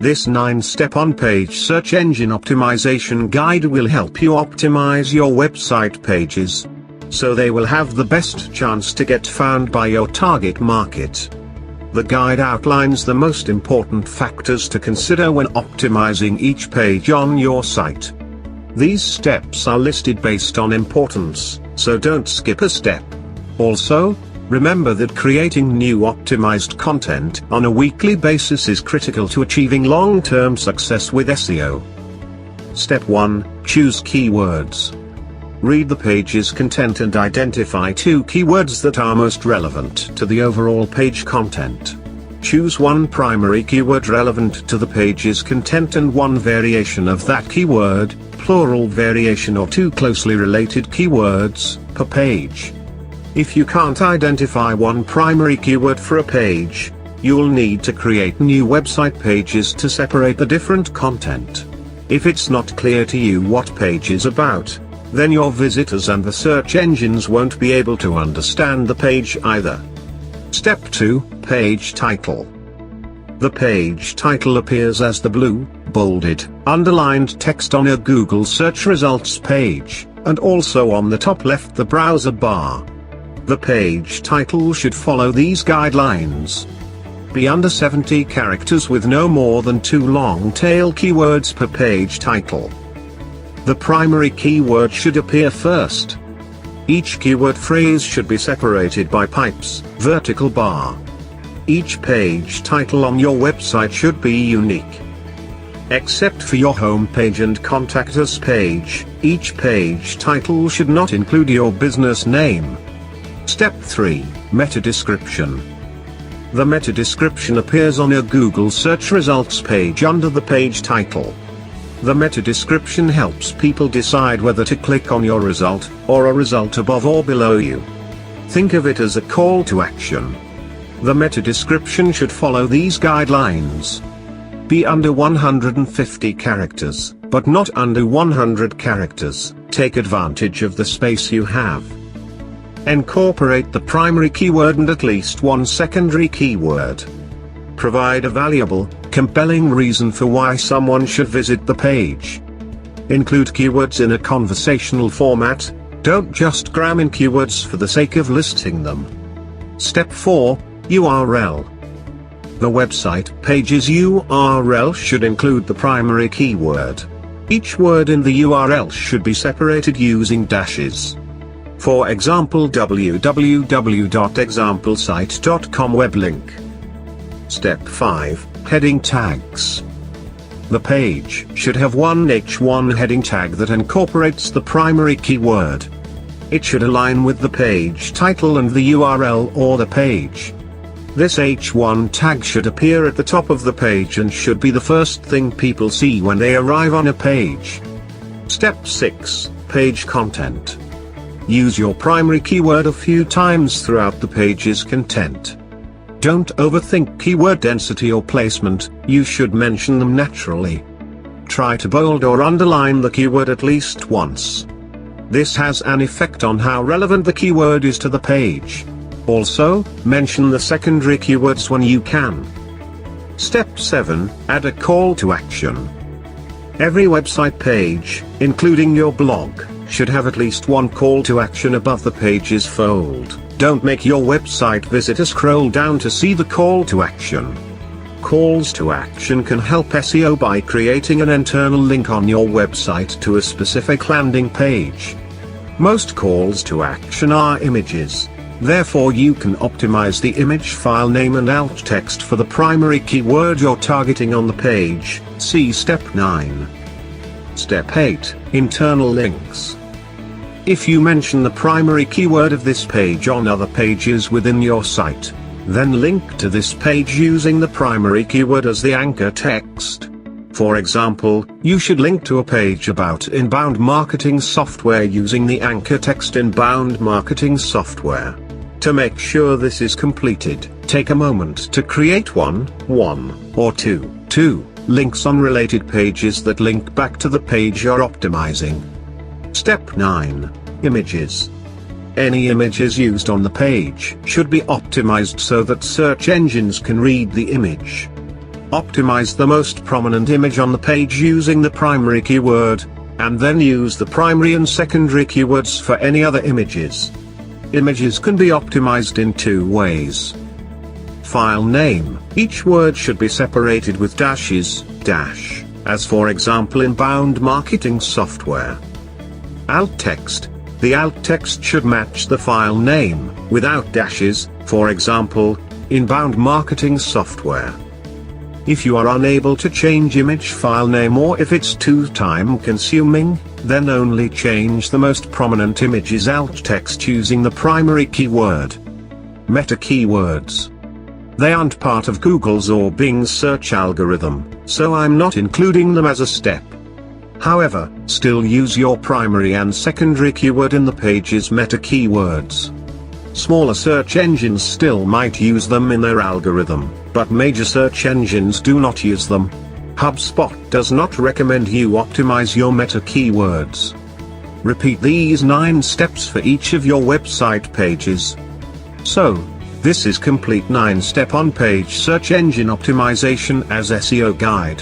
This 9-step on-page search engine optimization guide will help you optimize your website pages, so they will have the best chance to get found by your target market. The guide outlines the most important factors to consider when optimizing each page on your site. These steps are listed based on importance, so don't skip a step. Also, remember that creating new optimized content on a weekly basis is critical to achieving long-term success with SEO. Step 1. Choose keywords. Read the page's content and identify 2 keywords that are most relevant to the overall page content. Choose one primary keyword relevant to the page's content and one variation of that keyword, plural variation or 2 closely related keywords, per page. If you can't identify one primary keyword for a page, you'll need to create new website pages to separate the different content. If it's not clear to you what page is about, then your visitors and the search engines won't be able to understand the page either. Step 2. Page title. The page title appears as the blue, bolded, underlined text on a Google search results page, and also on the top left the browser bar. The page title should follow these guidelines. Be under 70 characters with no more than 2 long-tail keywords per page title. The primary keyword should appear first. Each keyword phrase should be separated by pipes, vertical bar. Each page title on your website should be unique. Except for your home page and contact us page, each page title should not include your business name. Step 3. Meta description. The meta description appears on a Google search results page under the page title. The meta description helps people decide whether to click on your result, or a result above or below you. Think of it as a call to action. The meta description should follow these guidelines. Be under 150 characters, but not under 100 characters. Take advantage of the space you have. Incorporate the primary keyword and at least one secondary keyword. Provide a valuable, compelling reason for why someone should visit the page. Include keywords in a conversational format, don't just cram in keywords for the sake of listing them. Step 4. URL. The website page's URL should include the primary keyword. Each word in the URL should be separated using dashes. For example, www.examplesite.com web link. Step 5. Heading tags. The page should have one H1 heading tag that incorporates the primary keyword. It should align with the page title and the URL or the page. This H1 tag should appear at the top of the page and should be the first thing people see when they arrive on a page. Step 6. Page content. Use your primary keyword a few times throughout the page's content. Don't overthink keyword density or placement, you should mention them naturally. Try to bold or underline the keyword at least once. This has an effect on how relevant the keyword is to the page. Also, mention the secondary keywords when you can. Step 7. Add a call to action. Every website page, including your blog, should have at least one call to action above the page's fold. Don't make your website visitor scroll down to see the call to action. Calls to action can help SEO by creating an internal link on your website to a specific landing page. Most calls to action are images. Therefore you can optimize the image file name and alt text for the primary keyword you're targeting on the page. See Step 9. Step 8. Internal links. If you mention the primary keyword of this page on other pages within your site, then link to this page using the primary keyword as the anchor text. For example, you should link to a page about inbound marketing software using the anchor text inbound marketing software. To make sure this is completed, take a moment to create one or two links on related pages that link back to the page you're optimizing. Step 9. Images. Any images used on the page should be optimized so that search engines can read the image. Optimize the most prominent image on the page using the primary keyword, and then use the primary and secondary keywords for any other images. Images can be optimized in two ways. File name: each word should be separated with dashes, as for example inbound marketing software. Alt text: the alt text should match the file name, without dashes, for example, inbound marketing software. If you are unable to change image file name or if it's too time consuming, then only change the most prominent image's alt text using the primary keyword. Meta keywords. They aren't part of Google's or Bing's search algorithm, so I'm not including them as a step. However, still use your primary and secondary keyword in the page's meta keywords. Smaller search engines still might use them in their algorithm, but major search engines do not use them. HubSpot does not recommend you optimize your meta keywords. Repeat these 9 steps for each of your website pages. So, this is complete 9-step on-page search engine optimization as SEO guide.